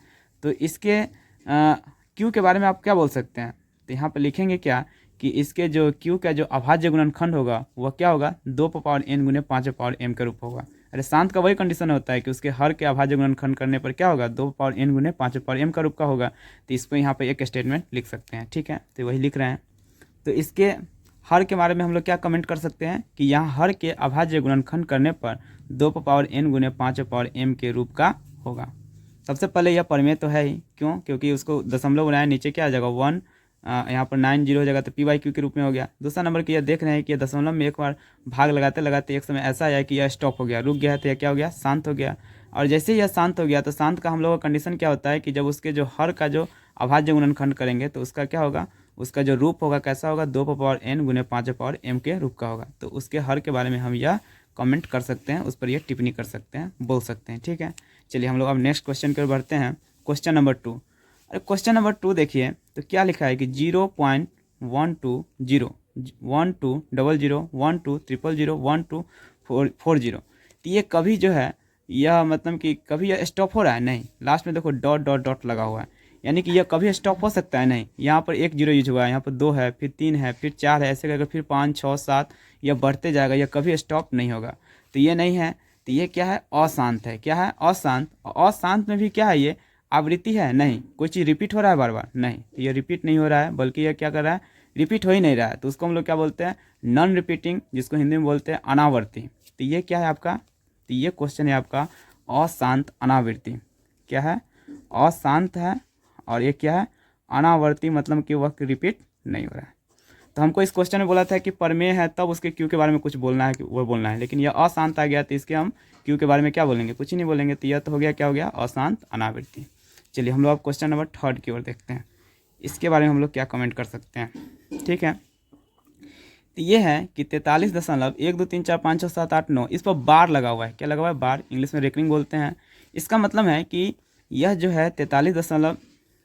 तो इसके क्यू के बारे में आप क्या बोल सकते हैं, तो यहाँ पर लिखेंगे क्या कि इसके जो क्यू का जो अभाज्य गुणनखंड होगा वह क्या होगा, 2n गुने 5m के रूप होगा। अरे शांत का वही कंडीशन होता है कि उसके हर के अभाज्य गुणनखंड करने पर क्या होगा, 2n गुने 5m का रूप का होगा। तो इसको यहाँ पर एक स्टेटमेंट लिख सकते हैं, ठीक है, तो वही लिख रहे हैं। तो इसके हर के बारे में हम लोग क्या कमेंट कर सकते हैं कि यहाँ हर के अभाज्य गुणनखंड करने पर 2n गुने 5m के रूप का होगा। सबसे पहले यह परिमेय तो है ही, क्यों, क्योंकि उसको दशमलव बनाया, नीचे क्या आ जाएगा 1, यहाँ पर 9 जीरो हो जाएगा तो p/q के रूप में हो गया। दूसरा नंबर की यह देख रहे हैं कि यह दशमलव में एक बार भाग लगाते एक समय ऐसा आया कि यह स्टॉप हो गया, रुक गया है, तो यह क्या हो गया, शांत हो गया। और जैसे ही यह शांत हो गया तो शांत का हम लोगों का कंडीशन क्या होता है कि जब उसके जो हर का जो अभाज्य गुणनखंड करेंगे तो उसका क्या होगा, उसका जो रूप होगा कैसा होगा, 2n गुने 5m के रूप का होगा। तो उसके हर के बारे में हम यह कमेंट कर सकते हैं, उस पर यह टिप्पणी कर सकते हैं, बोल सकते हैं, ठीक है। चलिए हम लोग अब नेक्स्ट क्वेश्चन की ओर बढ़ते हैं। Question number 2। अरे क्वेश्चन नंबर 2 देखिए तो क्या लिखा है कि 0.120 1200 12 1240। तो ये कभी जो है यह मतलब कि कभी यह स्टॉप हो रहा है, नहीं। लास्ट में देखो डॉट डॉट डॉट लगा हुआ है, यानी कि यह कभी स्टॉप हो सकता है, नहीं। यहाँ पर 1 जीरो यूज हुआ है, यहाँ पर 2 है, फिर 3 है, फिर 4 है, ऐसे करके फिर 5 6 7 यह बढ़ते जाएगा, यह कभी स्टॉप नहीं होगा। तो ये नहीं है, तो ये क्या है, अशांत है। क्या है, अशांत। अशांत में भी क्या है, ये आवृत्ति है, नहीं। कोई चीज़ रिपीट हो रहा है बार बार, नहीं। तो ये रिपीट नहीं हो रहा है, बल्कि यह क्या कर रहा है, रिपीट हो ही नहीं रहा है। तो उसको हम लोग क्या बोलते हैं, नॉन रिपीटिंग, जिसको हिंदी में बोलते हैं अनावर्ती। तो ये क्या है आपका, तो ये क्वेश्चन है आपका अशांत अनावृत्ति। क्या है, अशांत है, और ये क्या है, अनावर्ती, मतलब कि वह रिपीट नहीं हो रहा है। तो हमको इस क्वेश्चन में बोला था कि परिमेय है तब उसके क्यू के बारे में कुछ बोलना है, वो बोलना है, लेकिन यह अशांत आ गया तो इसके हम क्यू के बारे में क्या बोलेंगे, कुछ ही नहीं बोलेंगे। तो यह तो हो गया, क्या हो गया, अशांत अनावृत्ति। चलिए हम लोग अब क्वेश्चन नंबर 3 की ओर देखते हैं, इसके बारे में हम लोग क्या कमेंट कर सकते हैं, ठीक है। तो ये है कि 43.123456789, इस पर बार लगा हुआ है। क्या लगा हुआ है, बार, इंग्लिश में रेकरिंग बोलते हैं। इसका मतलब है कि यह जो है 43 दशमलव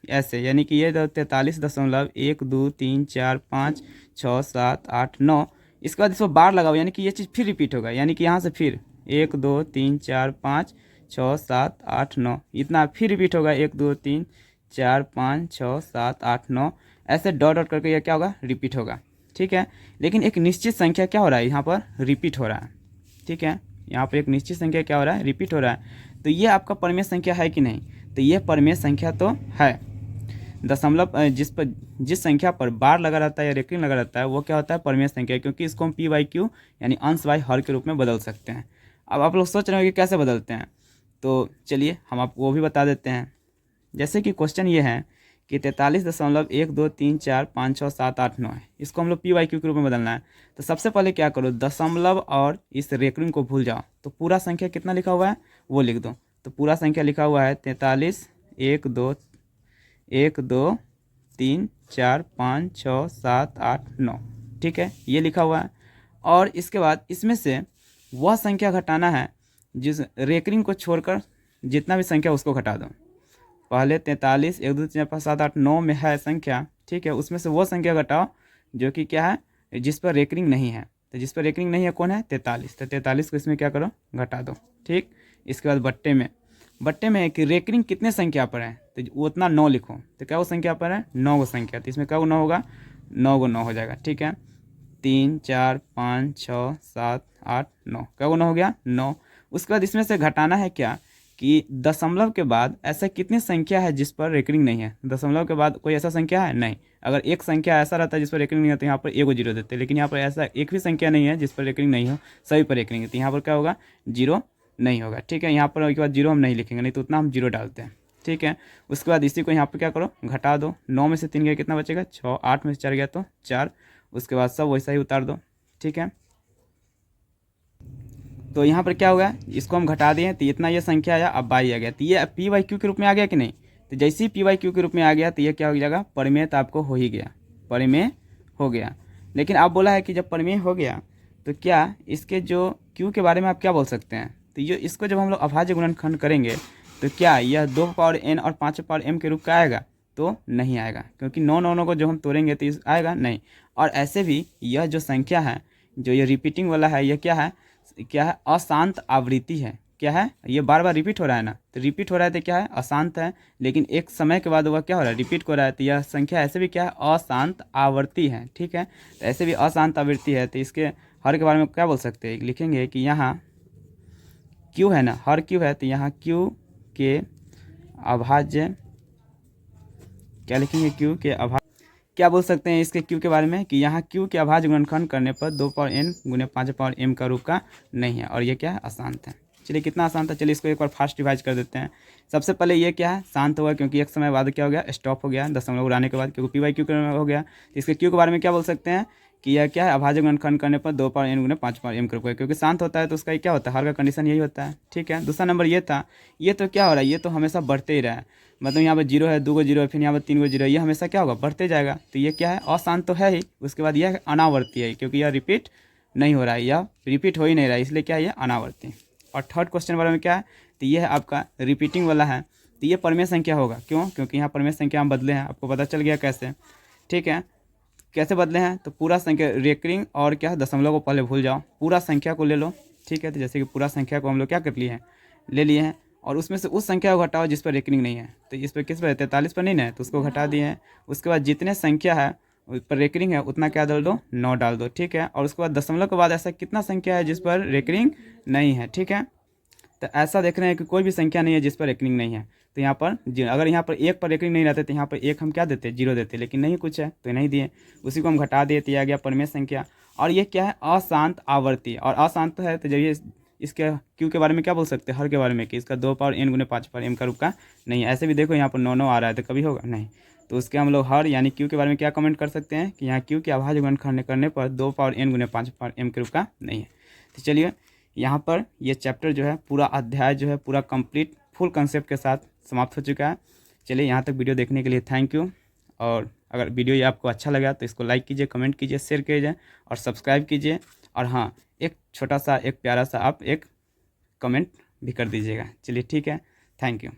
ऐसे, यानी कि ये 43.123456789, इसके बाद इस पर बार लगा हुआ, यानी कि ये चीज़ फिर रिपीट होगा, यानी कि यहाँ से फिर 1 2 3 4 5 6 7 8 9 इतना फिर रिपीट होगा, 1 2 3 4 5 6 7 8 9 ऐसे डॉट डॉट करके यह क्या होगा, रिपीट होगा, ठीक है। लेकिन एक निश्चित संख्या क्या हो रहा है, यहाँ पर रिपीट हो रहा है, ठीक है। यहाँ पर एक निश्चित संख्या क्या हो रहा है, रिपीट हो रहा है। तो ये आपका परिमेय संख्या है कि नहीं, तो ये परिमेय संख्या तो है। दशमलव जिस संख्या पर बार लगा रहता है या रेकरिंग लगा रहता है वो क्या होता है, परिमेय संख्या, क्योंकि इसको हम p/q यानी अंश बाई हर के रूप में बदल सकते हैं। अब आप लोग सोच रहे हो कि कैसे बदलते हैं, तो चलिए हम आपको वो भी बता देते हैं। जैसे कि क्वेश्चन ये है कि 43.123456789 है, इसको हम लोग p/q के रूप में बदलना है। तो सबसे पहले क्या करो, दशमलव और इस रेकरिंग को भूल जाओ, तो पूरा संख्या कितना लिखा हुआ है वो लिख दो। तो पूरा संख्या लिखा हुआ है 43 1 2 1 2 3 4 5 6 7 8 9, ठीक है, ये लिखा हुआ है। और इसके बाद इसमें से वह संख्या घटाना है जिस रेकरिंग को छोड़कर जितना भी संख्या उसको घटा दो। पहले 43 1 2 3 4 5 7 8 9 में है संख्या, ठीक है, उसमें से वो संख्या घटाओ जो कि क्या है, जिस पर रेकरिंग नहीं है। तो जिस पर रेकरिंग नहीं है कौन है, 43। तो 43 को इसमें क्या करो, घटा दो, ठीक। इसके बाद बट्टे में है कि रेकरिंग कितने संख्या पर है, तो वो उतना 9 लिखो। तो क्या वो संख्या पर है, 9 गो संख्या। तो इसमें क्या 9 होगा, 9 गो 9 हो जाएगा, ठीक है। 3 4 5 6 7 8 9, क्या वो 9 हो गया, 9। उसके बाद इसमें से घटाना है क्या कि दशमलव के बाद ऐसा कितनी संख्या है जिस पर रेकरिंग नहीं है। दशमलव के बाद कोई ऐसा संख्या है नहीं। अगर एक संख्या ऐसा रहता है जिस पर रेकरिंग नहीं है तो यहाँ पर एगो जीरो देते हैं, लेकिन यहाँ पर ऐसा एक भी संख्या नहीं है जिस पर रेकरिंग नहीं हो, सभी पर रेकरिंग है, तो यहाँ पर क्या होगा, जीरो नहीं होगा, ठीक है। यहाँ पर उसके बाद जीरो हम नहीं लिखेंगे, नहीं तो उतना हम जीरो डालते हैं, ठीक है। उसके बाद इसी को यहाँ पर क्या करो, घटा दो। 9 में से 3 गया कितना बचेगा, 6। 8 में से 4 गया तो 4। उसके बाद सब वैसा ही उतार दो, ठीक है। तो यहाँ पर क्या होगा, इसको हम घटा दिए तो इतना ये संख्या आया, अब बाई आ गया, तो ये पी वाई क्यू के रूप में आ गया कि नहीं। तो जैसे ही पी वाई क्यू के रूप में आ गया तो ये क्या हो जाएगा, परिमेय। तो आपको हो ही गया, परिमेय हो गया। लेकिन आप बोला है कि जब परिमेय हो गया तो क्या इसके जो क्यू के बारे में आप क्या बोल सकते हैं। तो ये इसको जब हम लोग अभाज्य गुणनखंड करेंगे तो क्या यह 2 पावर n और 5 पावर m के रूप का आएगा, तो नहीं आएगा, क्योंकि 9 9 9 को जो हम तोड़ेंगे तो आएगा नहीं। और ऐसे भी यह जो संख्या है, जो ये रिपीटिंग वाला है, यह क्या है, अशांत आवृत्ति है। क्या है, ये बार बार रिपीट हो रहा है ना, तो रिपीट हो रहा है तो क्या है, अशांत है। लेकिन एक समय के बाद वह क्या हो रहा है, रिपीट हो रहा है, तो यह संख्या ऐसे भी क्या है, अशांत आवृत्ति है, ठीक है। तो ऐसे भी अशांत आवृत्ति है, तो इसके हर के बारे में क्या बोल सकते हैं, लिखेंगे कि यहाँ क्यू है ना, हर क्यू है, तो यहाँ क्यू के अभाज्य, क्या लिखेंगे, क्यू के अभाज्य, क्या बोल सकते हैं इसके क्यू के बारे में कि यहाँ क्यू के अभाज्य गुणनखंड करने पर 2 पावर n गुने 5 पावर m का रूप का नहीं है, और ये क्या है, अशांत है। चलिए कितना आसान था, चलिए इसको एक बार फास्ट रिवाइज कर देते हैं। सबसे पहले ये क्या है, शांत हुआ, क्योंकि एक समय बाद क्या हो गया, स्टॉप हो गया दशमलव उड़ाने के बाद, क्योंकि पी वाई क्यू हो गया। तो इसके क्यू के बारे में क्या बोल सकते हैं कि यह क्या है, अभाज्य गुणनखंड करने पर 2 पावर n गुने 5 पावर m का रूप है, क्योंकि शांत होता है तो उसका क्या होता है, हर का कंडीशन यही होता है, ठीक है। दूसरा नंबर ये था, ये तो क्या हो रहा है, ये तो हमेशा बढ़ते ही रहा है, मतलब यहाँ पर 0 है, 2 गो 0 है, फिर यहाँ पर 3 गो 0 है, ये हमेशा क्या होगा, बढ़ते जाएगा। तो ये क्या है, अशांत तो है ही। उसके बाद यह अनावर्ती है, क्योंकि यह रिपीट नहीं हो रहा है, यह रिपीट हो ही नहीं रहा है, इसलिए क्या है, ये अनावर्ती। और थर्ड क्वेश्चन वाले में क्या है, तो ये है आपका रिपीटिंग वाला है, तो ये परिमेय संख्या होगा। क्यों, क्योंकि यहाँ परिमेय संख्या हम बदले हैं, आपको पता चल गया कैसे, ठीक है। कैसे बदले हैं, तो पूरा संख्या रेकरिंग और क्या दशमलव को पहले भूल जाओ, पूरा संख्या को ले लो, ठीक है। तो जैसे कि पूरा संख्या को हम लोग क्या कर लिए हैं, ले लिए हैं, और उसमें से उस संख्या को घटाओ जिस पर रेकरिंग नहीं है। तो इस पर किस पर 43 पर नहीं है, तो उसको घटा दिए हैं। उसके बाद जितने संख्या है उस पर रेकरिंग है उतना क्या डाल दो, 9 डाल दो, ठीक है। और उसके बाद दशमलव के बाद ऐसा कितना संख्या है जिस पर रेकरिंग नहीं है, ठीक है। तो ऐसा देख रहे हैं कि कोई भी संख्या नहीं है जिस पर रेकरिंग नहीं है, तो यहाँ पर अगर यहाँ पर 1 पर रेकरिंग नहीं रहते तो यहाँ पर 1 हम क्या देते, 0 देते, लेकिन नहीं कुछ है तो नहीं दिए, उसी को हम घटा दिए, तो आ गया परिमेय संख्या। और ये क्या है, अशांत आवर्ती, और अशांत है तो जब ये इसके क्यू के बारे में क्या बोल सकते हैं, हर के बारे में, कि इसका 2 पावर n गुने 5 पावर m का रूप का नहीं है। ऐसे भी देखो यहाँ पर 9 9 आ रहा है, तो कभी होगा नहीं, तो उसके हम लोग हर यानी क्यू के बारे में क्या कमेंट कर सकते हैं कि यहाँ क्यू के अभाज्य गुणनखंड करने पर 2 पावर n गुने 5 पावर m के रूप का नहीं है। तो चलिए यहाँ पर ये चैप्टर जो है, पूरा अध्याय जो है, पूरा कंप्लीट फुल कंसेप्ट के साथ समाप्त हो चुका है। चलिए यहाँ तक वीडियो देखने के लिए थैंक यू। और अगर वीडियो ये आपको अच्छा लगा तो इसको लाइक कीजिए, कमेंट कीजिए, शेयर कीजिए और सब्सक्राइब कीजिए। और हाँ, एक छोटा सा, एक प्यारा सा आप एक कमेंट भी कर दीजिएगा। चलिए ठीक है, थैंक यू।